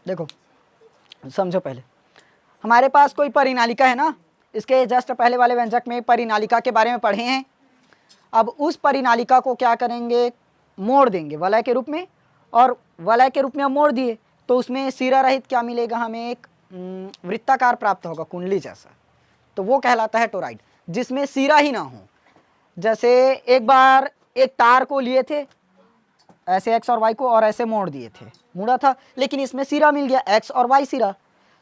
देखो समझो, पहले हमारे पास कोई परिनालिका है ना, इसके जस्ट पहले वाले व्यंजक में परिनालिका के बारे में पढ़े हैं। अब उस परिनालिका को क्या करेंगे, मोड़ देंगे वलय के रूप में, और वलय के रूप में हम मोड़ दिए तो उसमें सिरा रहित क्या मिलेगा, हमें एक वृत्ताकार प्राप्त होगा, कुंडली जैसा, तो वो कहलाता है टोराइड, जिसमें सिरा ही ना हो। जैसे एक बार एक तार को लिए थे ऐसे एक्स और वाई को और ऐसे मोड़ दिए थे, मुड़ा था, लेकिन इसमें सिरा मिल गया एक्स और वाई सिरा,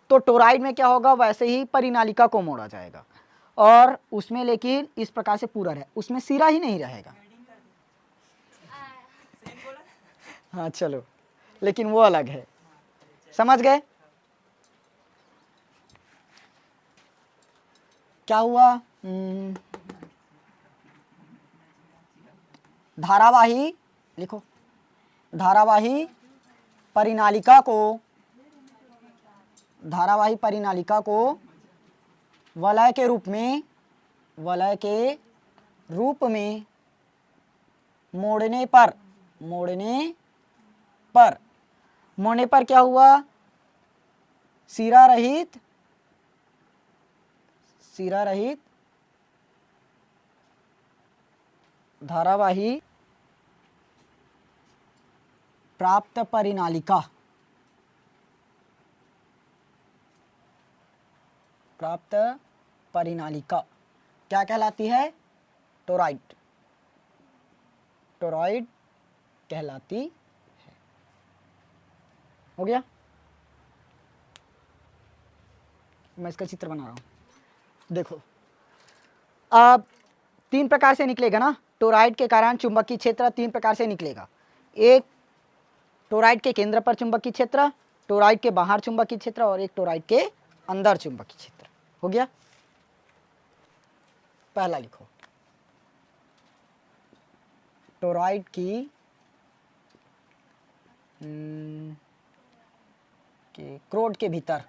तो टोराइड में क्या होगा, वैसे ही परिनालिका को मोड़ा जाएगा और उसमें लेकिन इस प्रकार से पूरा रहे, उसमें सिरा ही नहीं रहेगा। हाँ चलो, लेकिन वो अलग है, समझ गए क्या हुआ। धारावाही लिखो, धारावाही परिनालिका को वलय के रूप में मोड़ने पर क्या हुआ, सिरा रहित धारावाही प्राप्त परिनालिका क्या कहलाती है, टोराइड कहलाती है। हो गया, मैं इसका चित्र बना रहा हूं। देखो अब 3 प्रकार से निकलेगा ना, टोराइड के कारण चुंबकीय क्षेत्र 3 प्रकार से निकलेगा। एक टोराइड के केंद्र पर चुंबकीय क्षेत्र, टोराइड के बाहर चुंबकीय क्षेत्र, और एक टोराइड के अंदर चुंबकीय क्षेत्र। हो गया, पहला लिखो, टोराइड की क्रोड के भीतर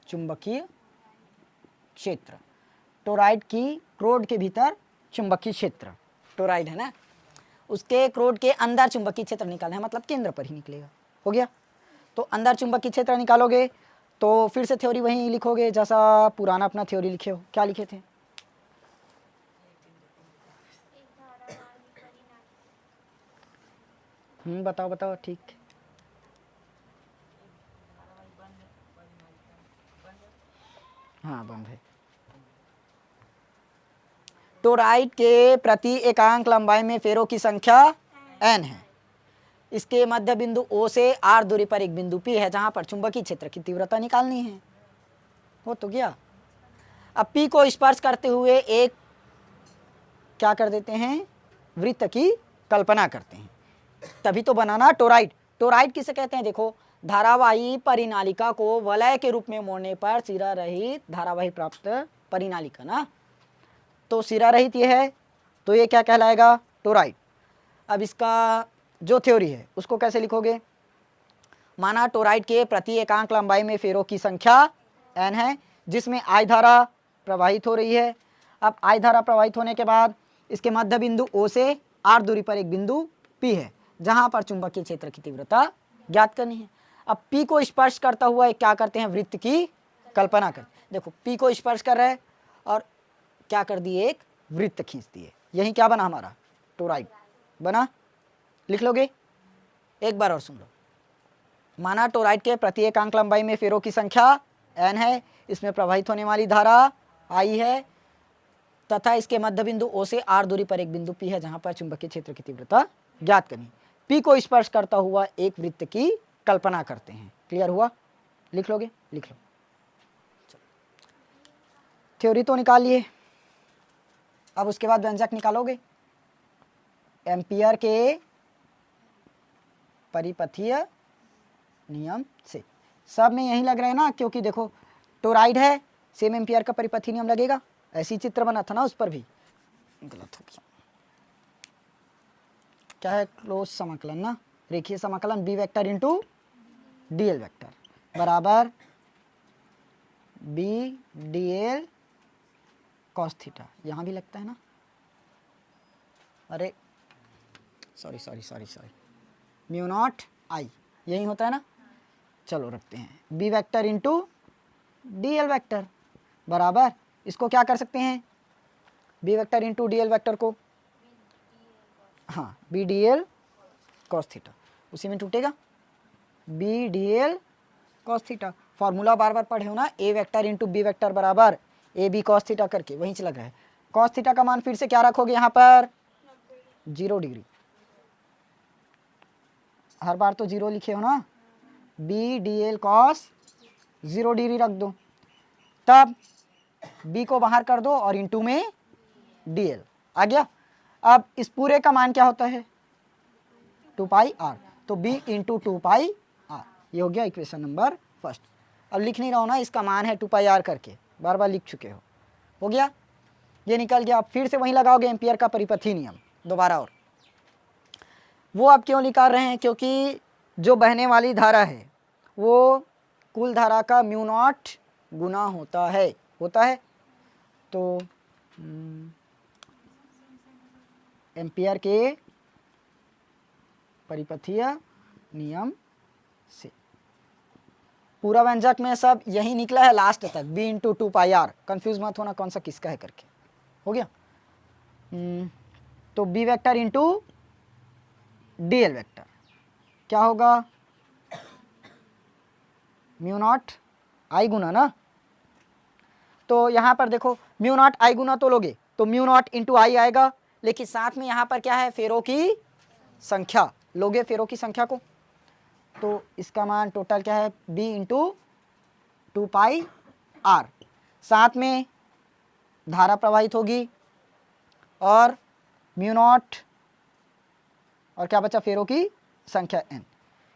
चुंबकीय क्षेत्र, टोराइड की क्रोड के भीतर चुंबकीय क्षेत्र, टोराइड है ना, उसके क्रोड के अंदर चुंबकीय क्षेत्र निकालना है, मतलब केंद्र पर ही निकलेगा। हो गया, तो अंदर चुंबकीय क्षेत्र निकालोगे तो फिर से थ्योरी वहीं लिखोगे जैसा पुराना अपना थ्योरी लिखे हो। क्या लिखे थे, बताओ ठीक। हाँ बंद है। टोराइड के प्रति एकांक लंबाई में फेरों की संख्या n है। इसके मध्य बिंदु O से r दूरी पर एक बिंदु P है जहां पर चुंबकीय क्षेत्र की तीव्रता निकालनी है। हो तो गया। अब P को स्पर्श करते हुए एक क्या कर देते हैं, वृत्त की कल्पना करते हैं, तभी तो बनाना टोराइड। टोराइड किसे कहते हैं, देखो धारावाही परिनालिका को वलय के रूप में मोड़ने पर सिरा रहित धारावाही प्राप्त परिनालिका ना, तो सिरा रहित ये है, तो ये क्या कहलाएगा, टोराइड। अब इसका जो थ्योरी है उसको कैसे लिखोगे, माना टोराइड के प्रति एकांक लंबाई में फेरों की संख्या n है, जिसमें I धारा प्रवाहित हो रही है। अब I धारा प्रवाहित होने के बाद इसके मध्य बिंदु O से r दूरी पर एक बिंदु P है जहां पर चुंबकीय क्षेत्र की तीव्रता ज्ञात करनी है। अब P को स्पर्श करता हुआ क्या करते हैं, वृत्त की कल्पना कर। देखो P को स्पर्श कर रहे हैं और क्या कर दिए, एक वृत्त खींच दिए, यही क्या बना हमारा, टोराइड बना। लिख लोगे, एक बार और सुन लो। माना टोराइड के प्रति एकांक लंबाई में फेरों की संख्या n है, इसमें प्रवाहित होने वाली धारा I है, तथा इसके मध्य बिंदु O से r दूरी पर एक बिंदु P है जहां पर चुंबकीय क्षेत्र की तीव्रता ज्ञात करनी। P को स्पर्श करता हुआ एक वृत्त की कल्पना करते हैं। क्लियर हुआ, लिख लोगे, लिख लो। थ्योरी तो निकाल लिए, अब उसके बाद व्यंजक निकालोगे। एम्पियर के परिपथीय नियम से, सब में यही लग रहा है ना, क्योंकि देखो टोराइड है, सेम एम्पियर का परिपथीय नियम लगेगा। ऐसी चित्र बना था ना, उस पर भी गलत हो गया। क्या है, क्लोज समाकलन ना, रेखीय समाकलन B vector into d l vector बराबर B D L cos theta. यहाँ भी लगता है ना, अरे सॉरी, म्यू नॉट आई, यही होता है ना। चलो रखते हैं B vector into D L vector बराबर, इसको क्या कर सकते हैं, B vector into D L vector को, हाँ B D L cos theta, उसी में टूटेगा B D L cos theta. Formula बार बार पढ़े हो ना, A vector into B vector बराबर ए बी कॉस थीटा करके, वहीं से लग रहा है। कॉस थीटा का मान फिर से क्या रखोगे यहाँ पर, 0 डिग्री, हर बार तो 0 लिखे हो ना, B D L cos 0 degree रख दो, तब b को बाहर कर दो और इंटू में dl आ गया। अब इस पूरे का मान क्या होता है, 2 पाई r, तो b इंटू 2 पाई r, ये हो गया इक्वेशन नंबर फर्स्ट। अब लिख नहीं रहा हो ना, इसका मान है 2 पाई r करके, बार बार लिख चुके हो गया, ये निकल गया। आप फिर से वहीं लगाओगे एम्पियर का परिपथी नियम दोबारा, और वो आप क्यों निकाल रहे हैं, क्योंकि जो बहने वाली धारा है वो कुल धारा का म्यू नॉट गुना होता है तो एम्पियर के परिपथीय नियम से पूरा व्यंजक में सब यही निकला है लास्ट तक, b into 2 pi r, confuse मत होना कौन सा किसका है करके, हो गया। तो b vector into D L vector क्या होगा, म्यू नॉट आई गुना ना, तो यहाँ पर देखो म्यू नॉट आई गुना तो लोगे तो म्यू नॉट इंटू आई आएगा, लेकिन साथ में यहाँ पर क्या है, फेरों की संख्या लोगे, फेरों की संख्या को, तो इसका मान टोटल क्या है, b इंटू 2 पाई आर, साथ में धारा प्रवाहित होगी और म्यू नॉट और क्या बचा, फेरों की संख्या n।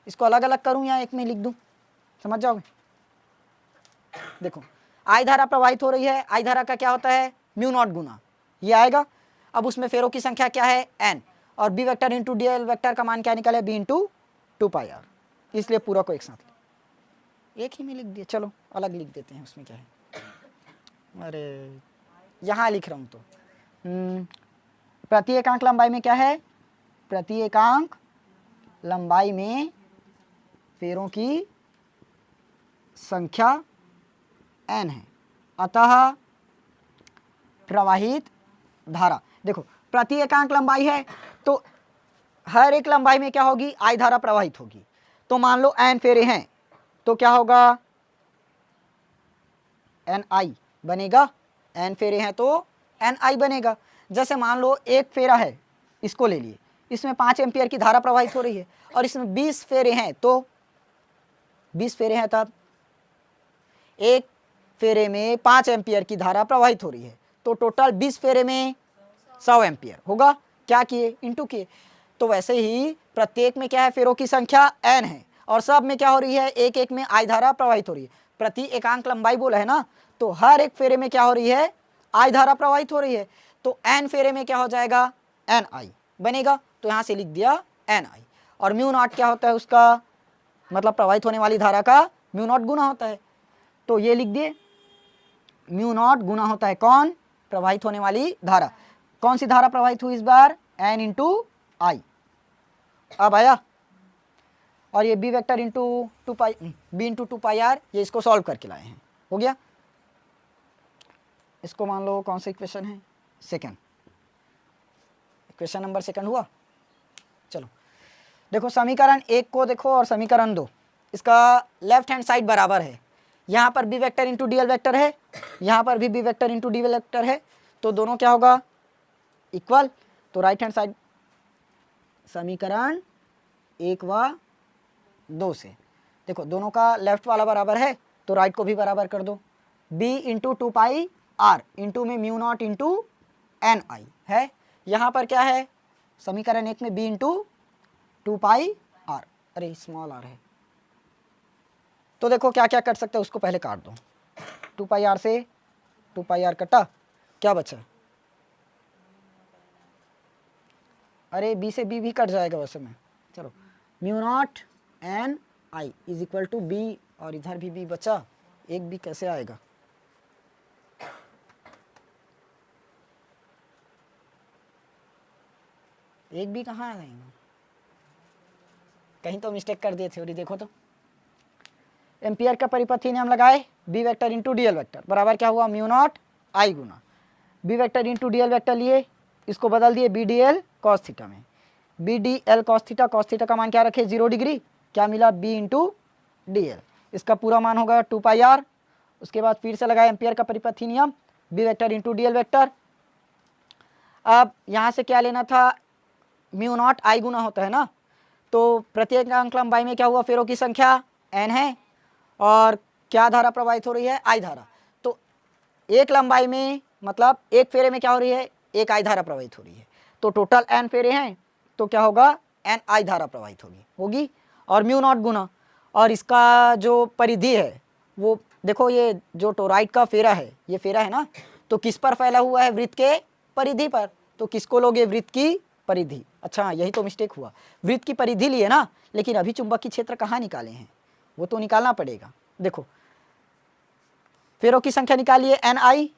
इसको अलग अलग करूं या एक में लिख दूं, समझ जाओगे। देखो आई धारा प्रवाहित हो रही है, आई धारा का क्या होता है, म्यू नॉट गुना ये आएगा, अब उसमें फेरों की संख्या क्या है n, और b vector into D L vector का मान क्या निकले, b इंटू 2 पाई आर, इसलिए पूरा को एक साथ एक ही में लिख दिया। चलो अलग लिख देते हैं, उसमें क्या है, अरे यहाँ लिख रहा हूँ तो प्रति एकांक लंबाई में क्या है, प्रति एकांक लंबाई में फेरों की संख्या n है, अतः प्रवाहित धारा, देखो प्रति एकांक लंबाई है तो हर एक लंबाई में क्या होगी, आई धारा प्रवाहित होगी, तो मान लो n फेरे हैं तो क्या होगा, एन आई बनेगा, n फेरे हैं तो एन आई बनेगा। जैसे मान लो एक फेरा है, इसको ले लिए, इसमें 5 एम्पियर की धारा प्रवाहित हो रही है, और इसमें 20 फेरे हैं तो 20 फेरे हैं, तब एक फेरे में 5 एम्पियर की धारा प्रवाहित हो रही है, तो टोटल 20 फेरे में 100 एम्पियर होगा, क्या किए, इंटू किए। तो वैसे ही प्रत्येक में क्या है, फेरों की संख्या n है, और सब में क्या हो रही है, एक एक में आई धारा प्रवाहित हो रही है, प्रति एकांक लंबाई बोला है ना, तो हर एक फेरे में क्या हो रही है, आई धारा प्रवाहित हो रही है, तो n फेरे में क्या हो जाएगा, एन आई बनेगा, तो यहाँ से लिख दिया एन आई। और म्यू नॉट क्या होता है, उसका मतलब प्रवाहित होने वाली धारा का म्यू नॉट गुना होता है, तो ये लिख दिए म्यू नॉट गुना होता है कौन, प्रवाहित होने वाली धारा। कौन सी धारा प्रवाहित हुई इस बार, n इंटू आई, अब आया। और ये b vector into 2 pi, b into 2 pi r, ये इसको सॉल्व करके लाए हैं, हो गया। इसको मान लो कौन सा इक्वेशन है, सेकंड, इक्वेशन नंबर सेकंड हुआ। चलो देखो समीकरण 1 को देखो और समीकरण 2, इसका लेफ्ट हैंड साइड बराबर है, यहाँ पर b vector into D L vector है, यहाँ पर भी b vector into D L vector है, तो दोनों क्या होगा, इक्वल। तो राइट हैंड साइड समीकरण 1 व 2 से देखो दोनों का लेफ्ट वाला बराबर है, तो राइट को भी बराबर कर दो, b into 2 pi r, into में mu naught into N I है, यहाँ पर क्या है, समीकरण 1 में b इंटू 2 पाई आर, अरे स्मॉल आर है, तो देखो क्या क्या कर सकते हैं, उसको पहले काट दो, 2 पाई आर से 2 पाई आर कटा, क्या बचा, अरे b से b भी कट जाएगा वैसे में, चलो mu naught N I is equal to b, और इधर भी b बचा, एक b कैसे आएगा, एक भी कहाँ आएगा, कहीं तो मिस्टेक कर दिए थ्योरी, देखो तो एम्पियर का परिपथी नियम लगाए, B vector into D L vector बराबर क्या हुआ, म्यू नॉट आई गुना B vector into D L vector लिए, इसको बदल दिए B D L cos theta में, B D L cos theta का मान क्या रखे 0 डिग्री, क्या मिला बी इंटू डी एल, इसका पूरा मान होगा 2 पाई आर। उसके बाद फिर से लगाया एम्पियर का परिपथी नियम, B vector into D L vector. अब यहाँ से क्या लेना था, म्यू नॉट आई गुना होता है ना, तो प्रत्येक अंक लंबाई में क्या हुआ, फेरों की संख्या n है और क्या धारा प्रवाहित हो रही है, आई धारा। तो एक लंबाई में मतलब एक फेरे में क्या हो रही है, एक आई धारा प्रवाहित हो रही है, तो टोटल n फेरे हैं तो क्या होगा, n आई धारा प्रवाहित होगी और म्यू नॉट गुना, और इसका जो परिधि है वो देखो, ये जो टोराइड का फेरा है, ये फेरा है ना, तो किस पर फैला हुआ है, वृत्त के परिधि पर, तो किसको लोगे, वृत्त की परिधि। अच्छा यही तो मिस्टेक हुआ, वृत्त की परिधि लिए ना, लेकिन अभी चुंबकीय क्षेत्र कहाँ निकाले हैं, वो तो निकालना पड़ेगा। देखो फेरों की संख्या निकालिए एन आई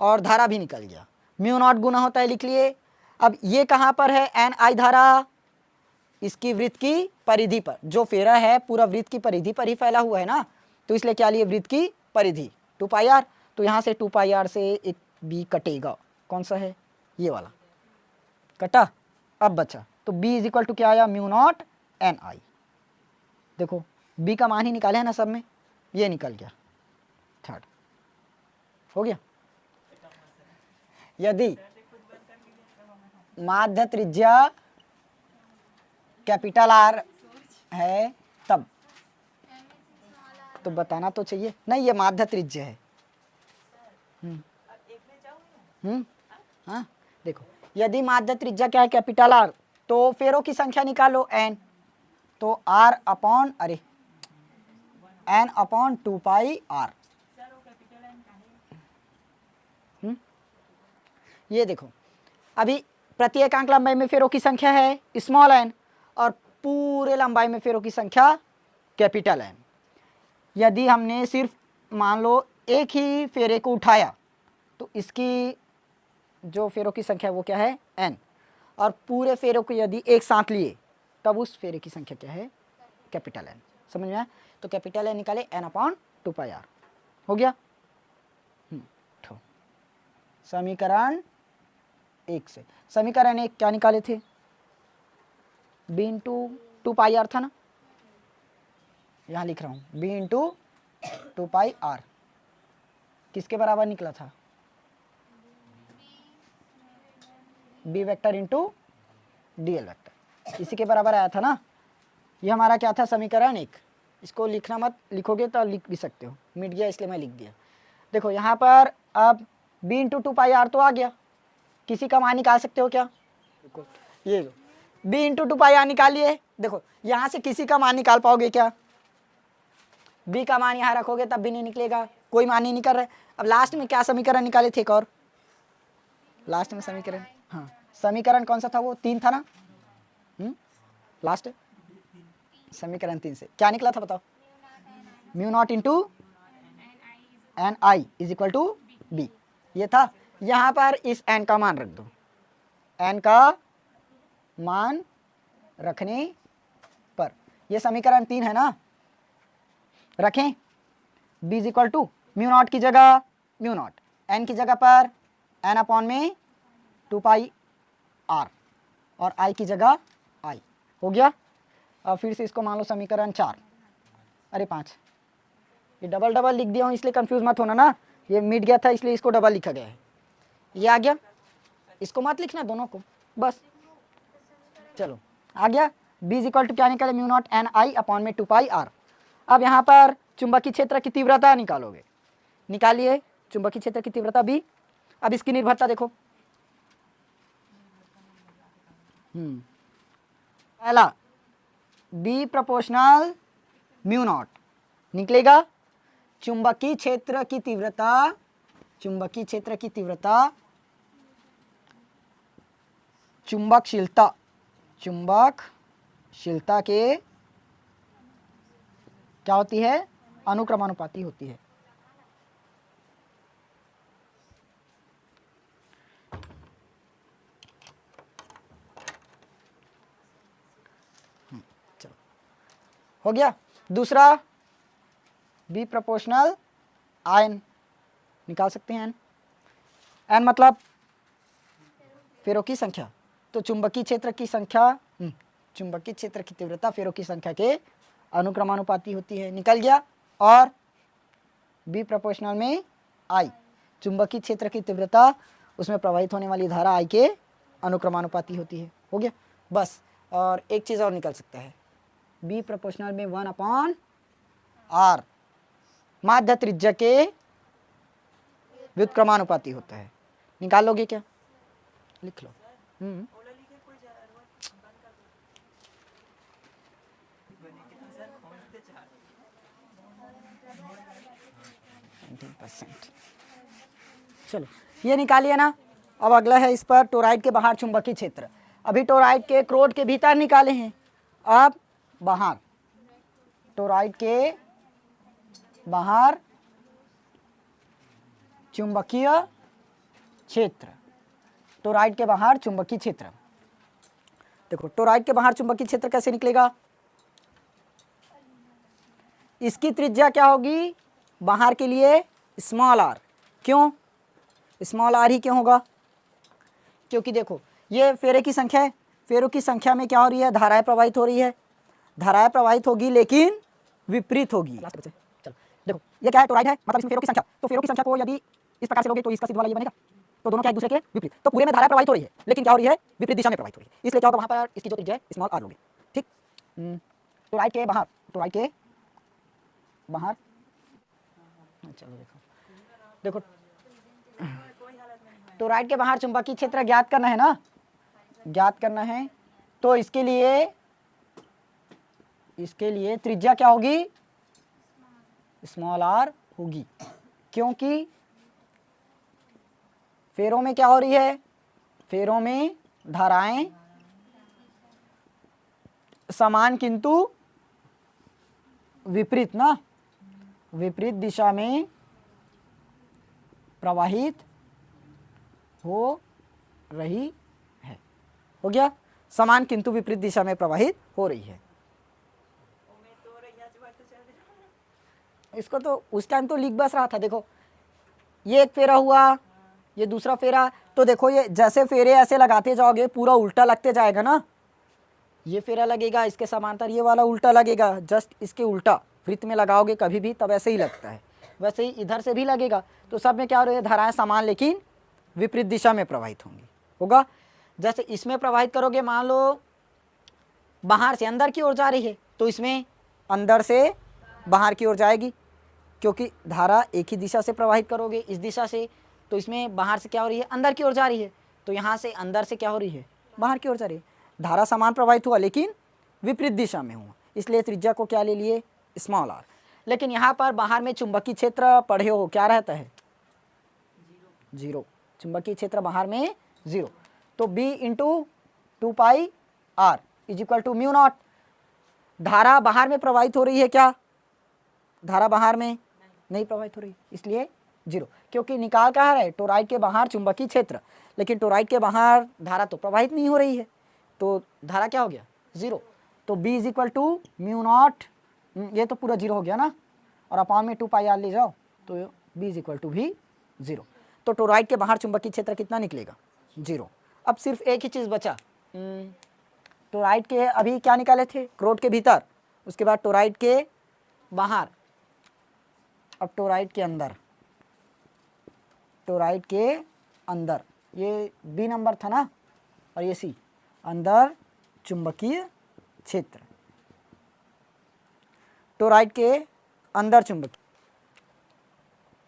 और धारा भी निकल गया, म्यू नॉट गुना होता है लिख लिए। अब ये कहाँ पर है एन आई धारा, इसकी वृत्त की परिधि पर, जो फेरा है पूरा वृत्त की परिधि पर ही फैला हुआ है ना, तो इसलिए क्या लिए, वृत्त की परिधि 2 पाई आर, तो यहाँ से 2 पाई आर से एक बी कटेगा, कौन सा है, ये वाला कटा। अब बचा तो b इज इक्वल टू क्या आया, म्यू नॉट एन आई। देखो b का मान ही निकाले है ना सब में, ये निकल गया, थर्ड हो गया। यदि माध्य त्रिज्या कैपिटल आर है तब, तो बताना तो चाहिए, नहीं ये माध्य त्रिज्या है। हाँ देखो, यदि माध्य त्रिज्या क्या है, कैपिटल आर, तो फेरों की संख्या निकालो n, तो r अपॉन अरे n अपॉन 2 पाई आर। ये देखो अभी प्रत्येक अंक लंबाई में फेरों की संख्या है स्मॉल n और पूरे लंबाई में फेरों की संख्या कैपिटल n। यदि हमने सिर्फ मान लो एक ही फेरे को उठाया तो इसकी जो फेरों की संख्या वो क्या है n, और पूरे फेरों को यदि एक साथ लिए तब उस फेरे की संख्या क्या है, कैपिटल n। समझ में आया, तो कैपिटल n निकाले n अपॉन 2 पाई आर हो गया। तो समीकरण 1 से, समीकरण 1 क्या निकाले थे, b इंटू 2 पाई आर था ना, यहाँ लिख रहा हूँ b इंटू 2 पाई आर किसके बराबर निकला था, b vector into D L vector, इसी के बराबर आया था ना। ये हमारा क्या था, समीकरण 1। इसको लिखना मत, लिखोगे तो लिख भी सकते हो, मिट गया इसलिए मैं लिख दिया। देखो यहाँ पर अब b इंटू 2 पाई आर तो आ गया, किसी का मान निकाल सकते हो क्या, देखो ये जो b इंटू 2 पाई आर निकालिए। देखो यहाँ से किसी का मान निकाल पाओगे क्या, b का मान यहाँ रखोगे तब भी नहीं निकलेगा, कोई मान ही नहीं कर रहा है। अब लास्ट में क्या समीकरण निकाले थे, एक और लास्ट में समीकरण, हाँ समीकरण कौन सा था, वो 3 था ना, लास्ट समीकरण 3 से क्या निकला था बताओ, mu naught into N I is equal to B, ये था। यहाँ पर इस n का मान रख दो, n का मान रखने पर ये समीकरण 3 है ना, रखें b is equal to mu naught की जगह म्यू नॉट, n की जगह पर n अपॉन में 2 पाई r और i की जगह i हो गया। अब फिर से इसको मान लो समीकरण 4, अरे 5, ये डबल डबल लिख दिया हूँ इसलिए कंफ्यूज मत होना ना, ये मिट गया था इसलिए इसको डबल लिखा गया है, ये आ गया, इसको मत लिखना दोनों को बस, चलो आ गया। b इज इक्वल टू क्या निकाले, म्यू नॉट एन आई अपॉन में 2 पाई आर। अब यहाँ पर चुंबकीय क्षेत्र की तीव्रता निकालोगे, निकालिए चुंबकीय क्षेत्र की तीव्रता b। अब इसकी निर्भरता देखो, पहला b प्रोपोर्शनल म्यू नॉट निकलेगा, चुंबकीय क्षेत्र की तीव्रता, चुंबकीय क्षेत्र की तीव्रता चुंबकशीलता, चुंबकशीलता के क्या होती है, अनुक्रमानुपाती होती है। चलो हो गया। दूसरा बी प्रोपोर्शनल आयन निकाल सकते हैं। एन मतलब फेरों की संख्या, तो चुंबकीय क्षेत्र की संख्या, चुंबकीय क्षेत्र की तीव्रता फेरों की संख्या के अनुक्रमानुपाती होती है, निकल गया। और बी प्रोपोर्शनल में आई, चुंबकीय क्षेत्र की तीव्रता उसमें प्रवाहित होने वाली धारा आई के अनुक्रमानुपाती होती है। हो गया बस। और एक चीज़ और निकल सकता है, बी प्रोपोर्शनल में 1/r माध्य त्रिज्या के व्युत्क्रमानुपाती होता है। निकाल लोगे क्या? लिख लो। चलो ये निकालिए ना। अब अगला है इस पर टोराइड के बाहर चुंबकीय क्षेत्र। अभी टोराइड के क्रोड के भीतर निकाले हैं, अब बाहर टोराइड के बाहर चुंबकीय क्षेत्र। टोराइड के बाहर चुंबकीय क्षेत्र, देखो टोराइड के बाहर चुंबकीय क्षेत्र कैसे निकलेगा? इसकी त्रिज्या क्या होगी बाहर के लिए? Small r. क्यों स्मॉल आर ही क्यों होगा? क्योंकि देखो ये फेरे की संख्या है, फेरों की संख्या में क्या हो रही है? धाराएं प्रवाहित हो रही है। धाराएं प्रवाहित होगी लेकिन विपरीत होगी। चलो देखो ये क्या है? टोराइड है, मतलब इसमें फेरों की संख्या, तो फेरों की संख्या को यदि इस प्रकार से लोगे तो इसका सिद्ध वाला ये बनेगा, तो दोनों क्या एक दूसरे के विपरीत। तो पूरे में धारा प्रवाहित हो रही है लेकिन क्या हो रही है? विपरीत दिशा में प्रवाहित हो रही है। इसलिए क्या होगा वहां पर इसकी जो त्रिज्या है स्मॉल आर लोगे। ठीक। टोराइड के बाहर, टोराइड के बाहर, चलो देखो टोराइड के बाहर चुंबकीय क्षेत्र ज्ञात करना है ना, ज्ञात करना है। तो इसके लिए त्रिज्या क्या होगी? स्मॉल आर होगी, क्योंकि फेरों में क्या हो रही है? फेरों में धाराएं समान किंतु विपरीत ना, विपरीत दिशा में प्रवाहित हो रही है। हो गया? समान किंतु विपरीत दिशा में प्रवाहित हो रही है। इसको तो उस टाइम तो लिख बस रहा था। देखो ये एक फेरा हुआ, ये दूसरा फेरा, तो देखो ये जैसे फेरे ऐसे लगाते जाओगे पूरा उल्टा लगते जाएगा ना। ये फेरा लगेगा इसके समांतर, ये वाला उल्टा लगेगा, जस्ट इसके उल्टा वृत्त में लगाओगे कभी भी तब ऐसे ही लगता है। वैसे ही इधर से भी लगेगा। तो सब में क्या हो रही है? धाराएं समान लेकिन विपरीत दिशा में प्रवाहित होंगी। होगा जैसे इसमें प्रवाहित करोगे, मान लो बाहर से अंदर की ओर जा रही है तो इसमें अंदर से बाहर की ओर जाएगी, क्योंकि धारा एक ही दिशा से प्रवाहित करोगे इस दिशा से, तो इसमें बाहर से क्या हो रही है? अंदर की ओर जा रही है। तो यहाँ से अंदर से क्या हो रही है? बाहर की ओर जा रही है। धारा समान प्रवाहित हुआ लेकिन विपरीत दिशा में हुआ, इसलिए त्रिज्या को क्या ले लिए? Small r. लेकिन यहाँ पर बाहर में चुंबकीय क्षेत्र पढ़े हो क्या रहता है? जीरो। चुंबकीय क्षेत्र बाहर में जीरो। तो B into 2πr is equal to mu naught. धारा बाहर में प्रवाहित हो रही है क्या? धारा बाहर में नहीं प्रवाहित हो रही, इसलिए जीरो। क्योंकि निकाल कहा रहा है? टोराइड के बाहर चुंबकीय क्षेत्र, लेकिन टोराइड के बाहर धारा तो प्रवाहित नहीं हो रही है, तो धारा क्या हो गया? जीरो। तो B is equal to mu naught, ये तो पूरा जीरो हो गया ना, और अपॉन में 2πr ले जाओ तो B इज इक्वल टू भी जीरो। तो टोराइड के बाहर चुंबकीय क्षेत्र कितना निकलेगा? जीरो। अब सिर्फ एक ही चीज़ बचा, टोराइड के अभी क्या निकाले थे? क्रोड के भीतर, उसके बाद टोराइड के बाहर, अब टोराइड के अंदर, टोराइड के अंदर ये B नंबर था ना, और ये C अंदर चुंबकीय क्षेत्र। टोराइड के अंदर चुंबकीय,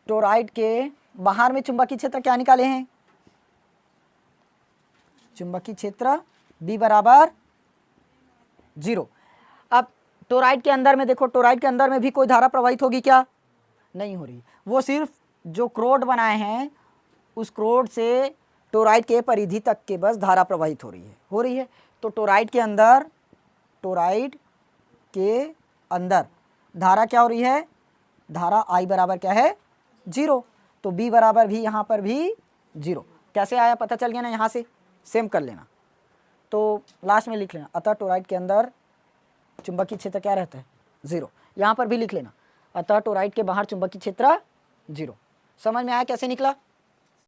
टोराइड के बाहर में चुंबकीय क्षेत्र क्या निकाले हैं? चुंबकीय क्षेत्र B बराबर जीरो। अब टोराइड के अंदर में देखो, टोराइड के अंदर में भी कोई धारा प्रवाहित होगी क्या? नहीं हो रही। वो सिर्फ जो क्रोड बनाए हैं उस क्रोड से टोराइड के परिधि तक के बस धारा प्रवाहित हो रही है। तो टोराइड के अंदर, टोराइड के अंदर धारा क्या हो रही है? धारा I बराबर क्या है? जीरो। तो B बराबर भी यहाँ पर भी जीरो। कैसे आया पता चल गया ना? यहाँ से सेम कर लेना, तो लास्ट में लिख लेना। अतः टोराइड के अंदर चुंबकीय क्षेत्र क्या रहता है? 0। यहाँ पर भी लिख लेना, अतः टोराइड के बाहर चुंबकीय क्षेत्र 0। समझ में आया कैसे निकला?